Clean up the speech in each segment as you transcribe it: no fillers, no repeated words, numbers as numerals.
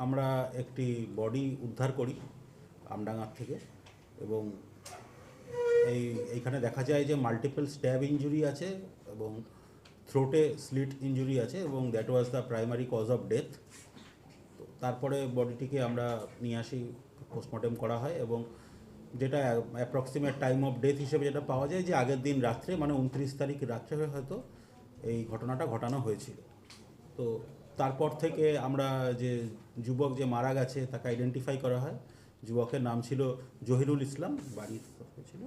আমরা একটি বডি উদ্ধার করি আমডাঙ্গার থেকে এবং এইখানে দেখা যায় যে মাল্টিপল স্ট্যাব ইঞ্জুরি আছে এবং থ্রোটে স্লিট ইঞ্জুরি আছে এবং that was the primary cause of death. তো তারপরে বডিটিকে আমরা নিয়ে আসি, পোস্টমর্টেম করা হয় এবং যেটা অ্যাপ্রক্সিমেট টাইম অফ ডেথ হিসেবে যেটা পাওয়া যায় যে আগের দিন রাত্রে মানে 29 তারিখ রাত্রে হয়তো এই ঘটনাটা ঘটানো হয়েছিল। তো তারপর থেকে আমরা যে যুবক যে মারা গেছে তাকে আইডেন্টিফাই করা হয়। যুবকের নাম ছিল জহিরুল ইসলাম, বাড়ি ছিল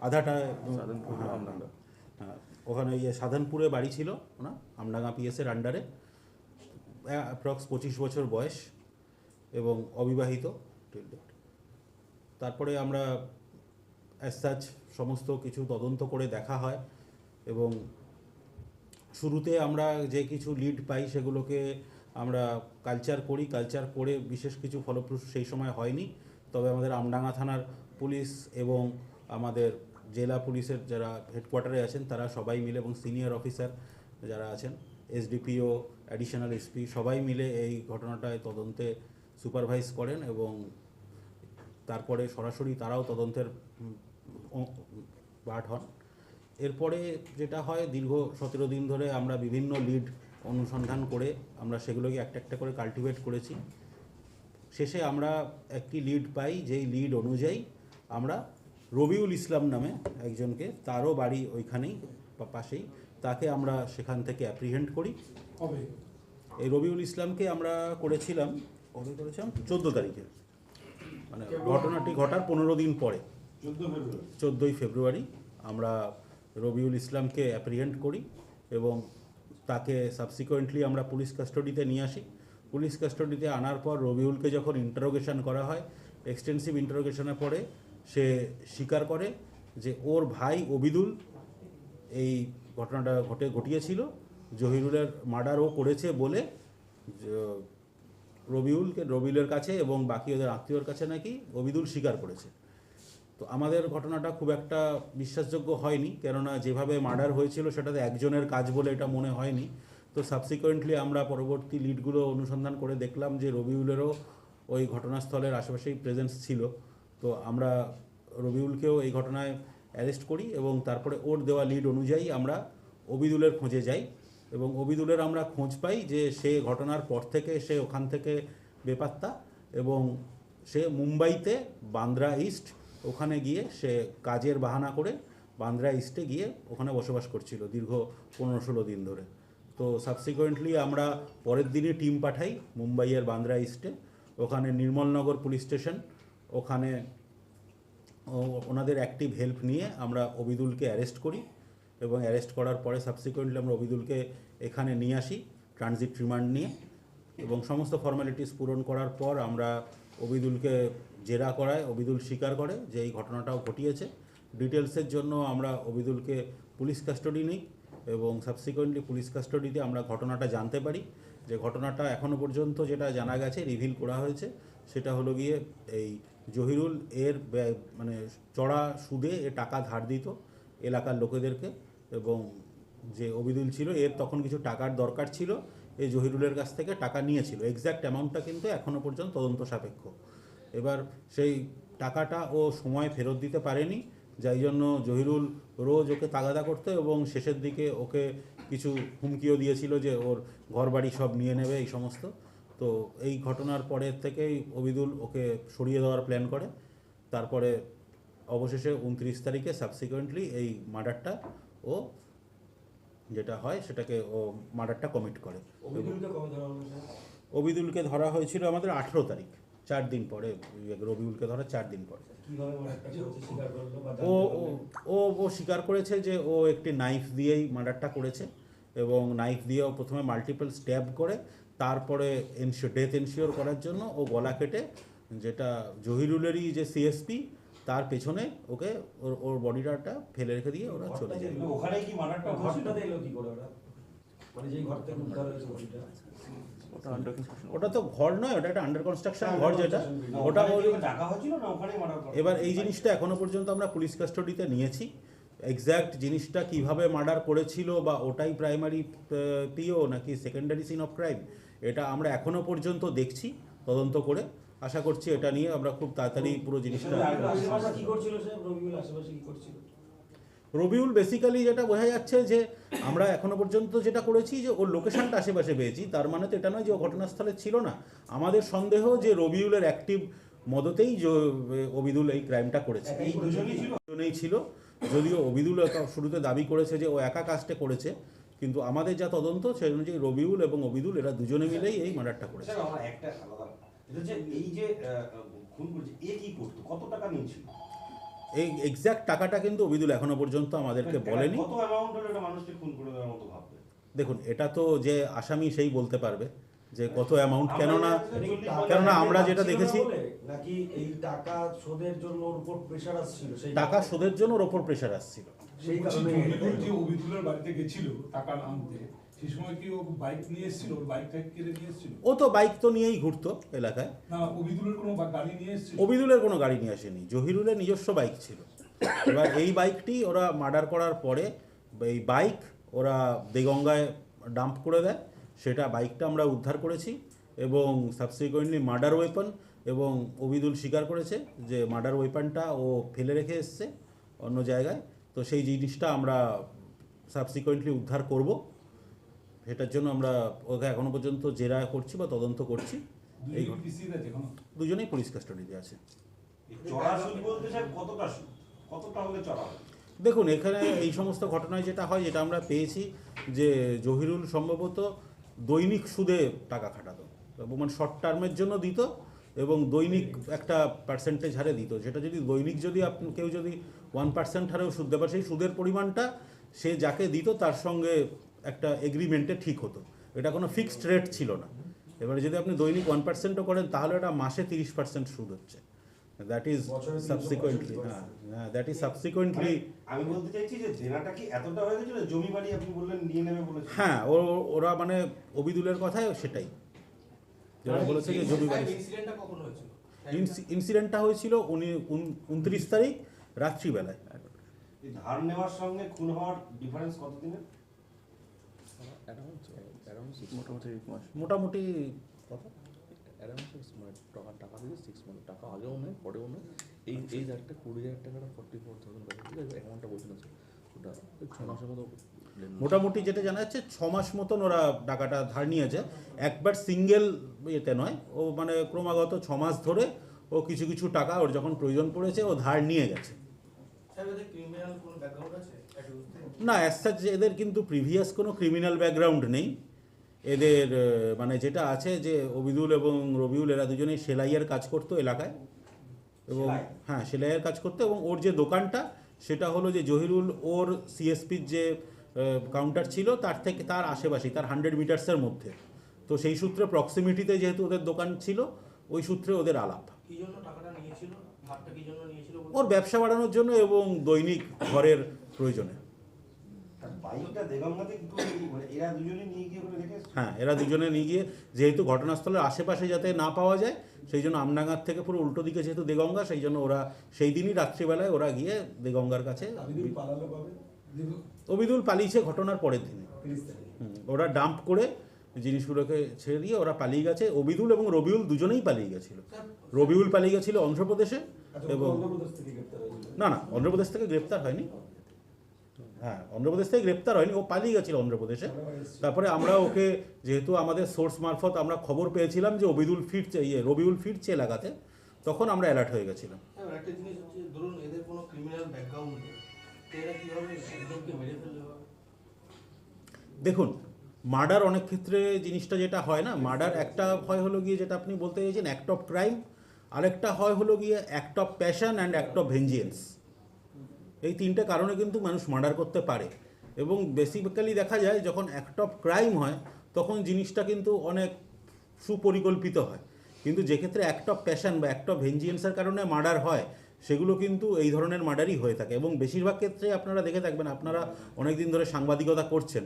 আধাটা ওখানে সাধনপুরে বাড়ি ছিল ওনার, আমডাঙ্গা পিএসের আন্ডারে, অ্যাপ্রক্স 25 বছর বয়স এবং অবিবাহিত। তারপরে আমরা অ্যাজ সাচ সমস্ত কিছু তদন্ত করে দেখা হয় এবং শুরুতে আমরা যে কিছু লিড পাই সেগুলোকে আমরা কালচার করি, কালচার করে বিশেষ কিছু ফলপ্রসূ সেই সময় হয়নি। তবে আমাদের আমডাঙ্গা থানার পুলিশ এবং আমাদের জেলা পুলিশের যারা হেডকোয়ার্টারে আছেন তারা সবাই মিলে এবং সিনিয়র অফিসার যারা আছেন, এসডিপিও, অ্যাডিশনাল এসপি, সবাই মিলে এই ঘটনাটায় তদন্তে সুপারভাইজ করেন এবং তারপরে সরাসরি তারাও তদন্তের পার্ট হন। এরপরে যেটা হয়, দীর্ঘ 17 দিন ধরে আমরা বিভিন্ন লিড অনুসন্ধান করে আমরা সেগুলোকে একটা একটা করে কাল্টিভেট করেছি। শেষে আমরা একটি লিড পাই, যেই লিড অনুযায়ী আমরা রবিউল ইসলাম নামে একজনকে, তারও বাড়ি ওইখানেই পাশেই, তাকে আমরা সেখান থেকে অ্যাপ্রিহেন্ড করি। এই রবিউল ইসলামকে আমরা করেছিলাম 14 তারিখে, মানে ঘটনাটি ঘটার 15 দিন পরে 14ই ফেব্রুয়ারি আমরা রবিউল ইসলামকে অ্যাপ্রিহেন্ড করি এবং তাকে সাবসিকুয়েন্টলি আমরা পুলিশ কাস্টাডিতে নিয়ে আসি। পুলিশ কাস্টাডিতে আনার পর রবিউলকে যখন ইন্টারোগেশন করা হয়, এক্সটেন্সিভ ইন্টারোগেশনের পরে সে স্বীকার করে যে ওর ভাই অবিদুল এই ঘটনাটা জহিরুলের মার্ডার ও করেছে বলে রবিউলের কাছে এবং বাকি ওদের আত্মীয়র কাছে নাকি অবিদুল স্বীকার করেছে। তো আমাদের ঘটনাটা খুব একটা বিশ্বাসযোগ্য হয়নি, কেননা যেভাবে মার্ডার হয়েছিল সেটাতে একজনের কাজ বলে এটা মনে হয়নি। তো সাবসিকুয়েন্টলি আমরা পরবর্তী লিডগুলো অনুসন্ধান করে দেখলাম যে রবিউলেরও ওই ঘটনাস্থলের আশেপাশেই প্রেজেন্স ছিল। তো আমরা রবিউলকেও এই ঘটনায় অ্যারেস্ট করি এবং তারপরে ওর দেওয়া লিড অনুযায়ী আমরা অবিদুলের খোঁজে যাই এবং অবিদুলের আমরা খোঁজ পাই যে সে ঘটনার পর থেকে সে ওখান থেকে বেপাত্তা এবং সে মুম্বাইতে বান্দ্রা ইস্ট ওখানে গিয়ে সে কাজের বাহানা করে বান্দ্রা ইস্টে গিয়ে ওখানে বসবাস করছিল দীর্ঘ 15-16 দিন ধরে। তো সাবসিকুয়েন্টলি আমরা পরের দিনই টিম পাঠাই মুম্বাইয়ের বান্দ্রা ইস্টে, ওখানে নির্মলনগর পুলিশ স্টেশন, ওখানে ওনাদের অ্যাক্টিভ হেল্প নিয়ে আমরা অবিদুলকে অ্যারেস্ট করি এবং অ্যারেস্ট করার পরে সাবসিকুয়েন্টলি আমরা অবিদুলকে এখানে নিয়ে আসি ট্রানজিট রিমান্ড নিয়ে এবং সমস্ত ফর্মালিটিস পূরণ করার পর আমরা অবিদুলকে জেরা করায় অবিদুল স্বীকার করে যে এই ঘটনাটাও ঘটিয়েছে। ডিটেলসের জন্য আমরা অবিদুলকে পুলিশ কাস্টাডি নিই এবং সাবসিকুয়েন্টলি পুলিশ কাস্টাডিতে আমরা ঘটনাটা জানতে পারি যে ঘটনাটা এখনও পর্যন্ত যেটা জানা গেছে, রিভিল করা হয়েছে, সেটা হলো গিয়ে এই জহিরুল এর মানে চড়া সুদে এ টাকা ধার দিত এলাকার লোকেদেরকে এবং যে অবিদুল ছিল এর তখন কিছু টাকার দরকার ছিল, এই জহিরুলের কাছ থেকে টাকা নিয়েছিল। এক্স্যাক্ট অ্যামাউন্টটা কিন্তু এখনও পর্যন্ত তদন্ত সাপেক্ষ। এবার সেই টাকাটা ও সময় ফেরত দিতে পারেনি, যাই জন্য জহিরুল রোজ ওকে তাগাদা করতো এবং শেষের দিকে ওকে কিছু হুমকিও দিয়েছিল যে ওর ঘর বাড়ি সব নিয়ে নেবে এই সমস্ত। তো এই ঘটনার পরের থেকেই অবিদুল ওকে সরিয়ে দেওয়ার প্ল্যান করে। তারপরে অবশেষে 29 তারিখে সাবসিকুয়েন্টলি এই মার্ডারটা ও যেটা হয় সেটাকে ও মার্ডারটা কমিট করে। অবিদুলকে ধরা হয়েছিল আমাদের 18 তারিখ, 4 দিন পরে। রবিউলকে ধরা 4 দিন পরে ও স্বীকার করেছে যে ও একটি নাইফ দিয়েই মার্ডারটা করেছে এবং নাইফ দিয়েও প্রথমে মাল্টিপল স্ট্যাব করে তারপরে ডেথ এনশিওর করার জন্য ও গলা কেটে, যেটা জহিরুলেরই যে সিএসপি তার পেছনে ওকে ওর বডিটা ফেলে রেখে দিয়ে ওরা চলে যায়। ওটা তো ঘর নয়, ওটা একটা আন্ডার কনস্ট্রাকশন ঘর, যেটা ওটা এবার এই জিনিসটা এখনো পর্যন্ত আমরা পুলিশ কাস্টাডিতে নিয়েছি। এক্স্যাক্ট জিনিসটা কিভাবে মার্ডার করেছিল বা ওটাই প্রাইমারি পিও নাকি সেকেন্ডারি সিন অফ ক্রাইম এটা আমরা এখনও পর্যন্ত দেখছি তদন্ত করে। আশা করছি এটা নিয়ে আমরা খুব তাড়াতাড়ি পুরো জিনিসটা। রবিউল বেসিক্যালি যেটা বোঝা যাচ্ছে যে আমরা এখনো পর্যন্ত যেটা করেছি যে ওর লোকেশনটা আশেপাশে পেয়েছি, তার মানে তো এটা নয় যে ও ঘটনাস্থলে ছিল না। আমাদের সন্দেহ যে রবিউলের অ্যাক্টিভ মদতেই যে অবিদুল এই ক্রাইমটা করেছে। এই দুজনেই ছিল, যদিও অবিদুল শুরুতে দাবি করেছে যে ও একা কাজটা করেছে, কিন্তু আমাদের যা তদন্ত সেই অনুযায়ী রবিউল এবং অবিদুল এরা দুজনে মিলেই এই মার্ডারটা করেছে। এই যে খুন করেছে এ কি করতো, কত টাকা নিয়েছিল? এই এক্স্যাক্ট টাকাটা কিন্তু অবিদুল এখনো পর্যন্ত আমাদেরকে বলেনি। কত অ্যামাউন্ট হলে এটা মানুষকে খুন করে দেওয়ার মতো ভাববে? দেখুন, এটা তো যে আসামি সেই বলতে পারবে যে কত অ্যামাউন্ট, কেননা আমরা যেটা দেখেছি নাকি এই টাকা শোধের জন্য ওর উপর প্রেসার আসছিল, সেই টাকা শোধের জন্য ওর উপর প্রেশার আসছিল। সেই কারণে যে অবিদুলের বাড়িতে গেছিল টাকা আনতে, সেই সময় কি ও বাইক নিয়ে এসেছিল? ওর বাইকটা কিনে নিয়ে এসেছিল? ও তো বাইক তো নিয়েই ঘুরতো এলাকায়। না, অবিদুলের কোনো গাড়ি নিয়ে এসেছিল? অবিদুলের কোনো গাড়ি নিয়ে আসেনি, জহিরুলের নিজস্ব বাইক ছিল। এবার এই বাইকটি ওরা মার্ডার করার পরে এই বাইক ওরা দেগঙ্গায় ডাম্প করে দেয়, সেটা বাইকটা আমরা উদ্ধার করেছি এবং সাবসিকুয়েন্টলি মার্ডার ওয়েপন, এবং অবিদুল স্বীকার করেছে যে মার্ডার ওয়েপনটা ও ফেলে রেখে এসছে অন্য জায়গায়। তো সেই জিনিসটা আমরা সাবসিকুয়েন্টলি উদ্ধার করব, সেটার জন্য আমরা ওকে এখনো পর্যন্ত জেরা করছি বা তদন্ত করছি। এই দুজনেই পুলিশ কাস্টাডিতে আছে। চড়া সুদ বলতে স্যার কতটা সুদ, কতটা হলে চড়া হবে? দেখুন, এখানে এই সমস্ত ঘটনায় যেটা হয়, যেটা আমরা পেয়েছি যে জহিরুল সম্ভবত দৈনিক সুদে টাকা খাটাতো, এবং মানে শর্ট টার্মের জন্য দিত এবং দৈনিক একটা পার্সেন্টেজ হারে দিত, যেটা যদি দৈনিক যদি কেউ যদি 1% হারেও সুদ দেয়, সেই সুদের পরিমাণটা সে যাকে দিত তার সঙ্গে একটা এগ্রিমেন্টে ঠিক হতো, এটা কোনো ফিক্সড রেট ছিল না। এবারে যদি আপনি দৈনিক 1%ও করেন তাহলে এটা মাসে 30% সুদ হচ্ছে। That is subsequently, that is subsequently. আমি বলতে চাইছি যে জেনাটা কি এতটা হয়ে গেছিল, জমি বাড়ি আপনি বললেন নিয়ে নেবে বলেছে? হ্যাঁ, ওরা মানে অবিদুলের কথায় সেটাই যারা বলেছে যে জমি বাড়ি। ইনসিডেন্টটা হয়েছিল 29 তারিখ রাত্রিবেলায়। ধার নেওয়ার সঙ্গে খুন হওয়ার ডিফারেন্স কত দিনের? মোটামুটি টাকা দিয়ে 6 মান্থ, টাকা আগেও নেই পরেও নেই। এই ধারটা 20,000 টাকাটা 44,000 টাকা, ঠিক আছে? অ্যামাউন্টটা বলছেন স্যার, ওটা 6 মাসের মতো মোটামুটি যেটা জানা যাচ্ছে 6 মাস মতন ওরা টাকাটা ধার নিয়েছে, একবার সিঙ্গেল এতে নয়। ও মানে ক্রমাগত 6 মাস ধরে ও কিছু কিছু টাকা ওর যখন প্রয়োজন পড়েছে ও ধার নিয়ে গেছে। না, অ্যাজ সাচ এদের কিন্তু প্রিভিয়াস কোনো ক্রিমিনাল ব্যাকগ্রাউন্ড নেই এদের। মানে যেটা আছে যে অবিদুল এবং রবিউল এরা দুজনেই সেলাইয়ের কাজ করতো এলাকায়, এবং হ্যাঁ সেলাইয়ের কাজ করতো, এবং ওর যে দোকানটা সেটা হলো যে জহিরুল ওর সিএসপির যে কাউন্টার ছিল তার আশেপাশেই, তার 100 মিটার্সের মধ্যে। তো সেই সূত্রে প্রক্সিমিটিতে যেহেতু ওদের দোকান ছিল, ওই সূত্রে ওদের আলাপ। ওর ব্যবসা বাড়ানোর জন্য এবং দৈনিক ঘরের প্রয়োজনে। হ্যাঁ, এরা দুজনে নিয়ে গিয়ে, যেহেতু ঘটনাস্থলের আশেপাশে যাতে না পাওয়া যায় সেই জন্য আমডাঙ্গার থেকে পুরো উল্টো দিকে যেহেতু দেগঙ্গা, সেই জন্য ওরা সেই দিনই রাত্রিবেলায় ওরা গিয়ে দেগঙ্গার কাছে। অবিদুল পালিয়েছে ঘটনার পরের দিনে। ওরা ডাম্প করে জিনিসগুলোকে ছেড়ে দিয়ে ওরা পালিয়ে গেছে। অবিদুল এবং রবিউল দুজনেই পালিয়ে গেছিল। রবিউল পালিয়ে গেছিল অন্ধ্রপ্রদেশে, এবং না অন্ধ্রপ্রদেশ থেকে গ্রেপ্তার হয়নি। হ্যাঁ, অন্ধ্রপ্রদেশ থেকে গ্রেপ্তার হয়নি, ও পালিয়ে গেছিল অন্ধ্রপ্রদেশে। তারপরে আমরা ওকে, যেহেতু আমাদের সোর্স মারফত আমরা খবর পেয়েছিলাম যে রবিউল ফিরছে এলাকাতে, তখন আমরা অ্যালার্ট হয়ে গেছিলাম। একটা জিনিস হচ্ছে, ধরুন এদের কোনো ক্রিমিনাল ব্যাকগ্রাউন্ড নেই, এরা কিভাবে একজনকে মেরে ফেলতে পারে? দেখুন, মার্ডার অনেক ক্ষেত্রে জিনিসটা যেটা হয় না, মার্ডার একটা হয় হলো গিয়ে যেটা আপনি বলতে চাইছেন অ্যাক্ট অফ ক্রাইম, আরেকটা হয় হলো গিয়ে act of passion and act of vengeance. এই তিনটে কারণে কিন্তু মানুষ মার্ডার করতে পারে, এবং বেসিক্যালি দেখা যায় যখন অ্যাক্ট অফ ক্রাইম হয় তখন জিনিসটা কিন্তু অনেক সুপরিকল্পিত হয়, কিন্তু যে ক্ষেত্রে অ্যাক্ট অফ প্যাশন বা অ্যাক্ট অফ ভেঞ্জিয়েন্সের কারণে মার্ডার হয় সেগুলো কিন্তু এই ধরনের মার্ডারই হয়ে থাকে। এবং বেশিরভাগ ক্ষেত্রে আপনারা দেখে থাকবেন, আপনারা অনেক দিন ধরে সাংবাদিকতা করছেন,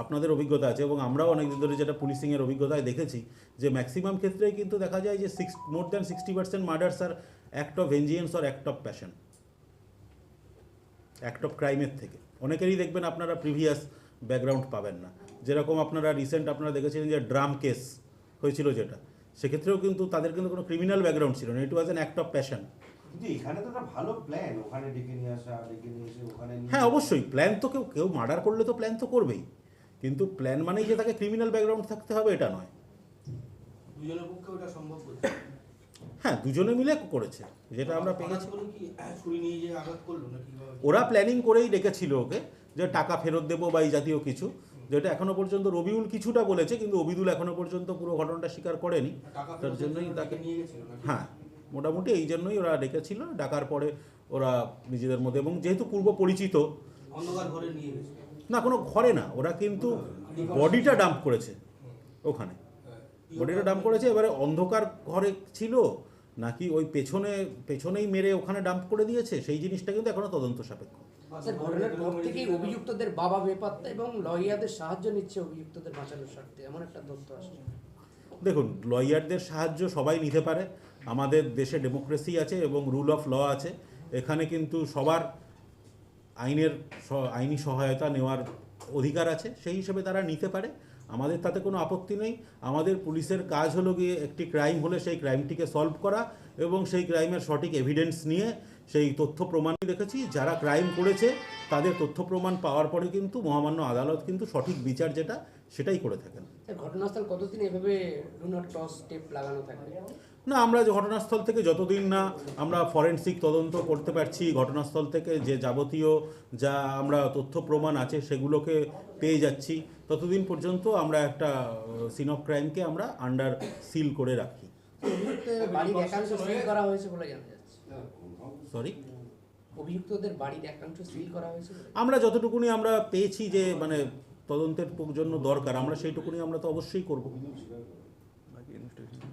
আপনাদের অভিজ্ঞতা আছে, এবং আমরাও অনেক দিন ধরে যেটা পুলিশিংয়ের অভিজ্ঞতায় দেখেছি যে ম্যাক্সিমাম ক্ষেত্রেই কিন্তু দেখা যায় যে মোর দ্যান 60% মার্ডার্স আর অ্যাক্ট অফ ভেঞ্জিয়েন্স আর act of passion, act of ক্রাইমের থেকে। অনেকেরই দেখবেন আপনারা প্রিভিয়াস ব্যাকগ্রাউন্ড পাবেন না, যেরকম আপনারা রিসেন্ট আপনারা দেখেছিলেন যে ড্রাম কেস হয়েছিল যেটা, সেক্ষেত্রেও কিন্তু তাদের কিন্তু কোনো ক্রিমিনাল ব্যাকগ্রাউন্ড ছিল না, it was an act of passion. কিন্তু এখানে তো একটা ভালো প্ল্যান, ওখানে ডেকে নিয়ে আসা, ডেকে নিয়ে এসে ওখানে নিয়ে- হ্যাঁ অবশ্যই প্ল্যান তো কেউ মার্ডার করলে তো প্ল্যান তো করবেই, কিন্তু প্ল্যান মানেই যে তাকে ক্রিমিনাল ব্যাকগ্রাউন্ড থাকতে হবে এটা নয়। দুজনের পক্ষে ওটা সম্ভব করছে। হ্যাঁ দুজনে মিলে করেছে, যেটা আমরা পেয়ে গেছি। হঠাৎ করে কি ছুরি নিয়ে যে আঘাত করলো না কিভাবে? ওরা প্ল্যানিং করেই ডেকেছিল ওকে, যে টাকা ফেরত দেবো বা এই জাতীয় কিছু, যেটা এখনো পর্যন্ত রবিউল কিছুটা বলেছে, কিন্তু অবিদুল এখনো পর্যন্ত পুরো ঘটনাটা স্বীকার করেনি। টাকা তার ফেরত জন্যই দিয়ে তাকে, নিয়ে গেছিল নাকি? হ্যাঁ মোটামুটি এই জন্যই ওরা ডেকেছিল, ডাকার পরে ওরা নিজেদের মধ্যে, এবং যেহেতু পূর্ব পরিচিত, অন্ধকার ঘরে নিয়ে গেছে। না কোনো ঘরে না, ওরা কিন্তু বডিটা ডাম্প করেছে ওখানে, বডিটা ডাম্প করেছে। এবারে অন্ধকার ঘরে ছিল নাকি ওই পেছনেই মেরে ওখানে ডাম্প করে দিয়েছে, সেই জিনিসটা কিন্তু এখনো তদন্ত সাপেক্ষ। স্যার ঘটনার পর থেকেই অভিযুক্তদের বাবা বেপাত্তা এবং লয়ারদের সাহায্য নিচ্ছে অভিযুক্তদের বাঁচানোর স্বার্থে, এমন একটা তথ্য আসছে। দেখুন লয়ারদের সাহায্য সবাই নিতে পারে, আমাদের দেশে ডেমোক্রেসি আছে এবং রুল অফ ল আছে, এখানে কিন্তু সবার আইনি সহায়তা নেওয়ার অধিকার আছে, সেই হিসেবে তারা নিতে পারে, আমাদের তাতে কোনো আপত্তি নেই। আমাদের পুলিশের কাজ হলো গিয়ে একটি ক্রাইম হলে সেই ক্রাইমটিকে সলভ করা এবং সেই ক্রাইমের সঠিক এভিডেন্স নিয়ে সেই তথ্য প্রমাণ দেখেছি, যারা ক্রাইম করেছে তাদের তথ্য প্রমাণ পাওয়ার পরে কিন্তু মহামান্য আদালত কিন্তু সঠিক বিচার যেটা সেটাই করে থাকেন। স্যার ঘটনাস্থল কতদিন এভাবে ডু নট ক্রস টেপ লাগানো থাকবে? না আমরা যে ঘটনাস্থল থেকে যতদিন না আমরা ফরেনসিক তদন্ত করতে পারছি, ঘটনাস্থল থেকে যে যাবতীয় যা আমরা তথ্য প্রমাণ আছে সেগুলোকে পেয়ে যাচ্ছি, ততদিন পর্যন্ত আমরা একটা সিন অফ ক্রাইমকে আমরা আন্ডার সিল করে রাখি। অভিযুক্তদের বাড়ির একাংশ সিল করা হয়েছে বলে জানা যাচ্ছে। সরি, অভিযুক্তদের বাড়ির একাংশ সিল করা হয়েছে বলে? আমরা যতটুকুনি আমরা পেয়েছি যে মানে তদন্তের জন্য দরকার, আমরা সেইটুকুনি আমরা তো অবশ্যই করব। বাকি ইনভেস্টিগেশন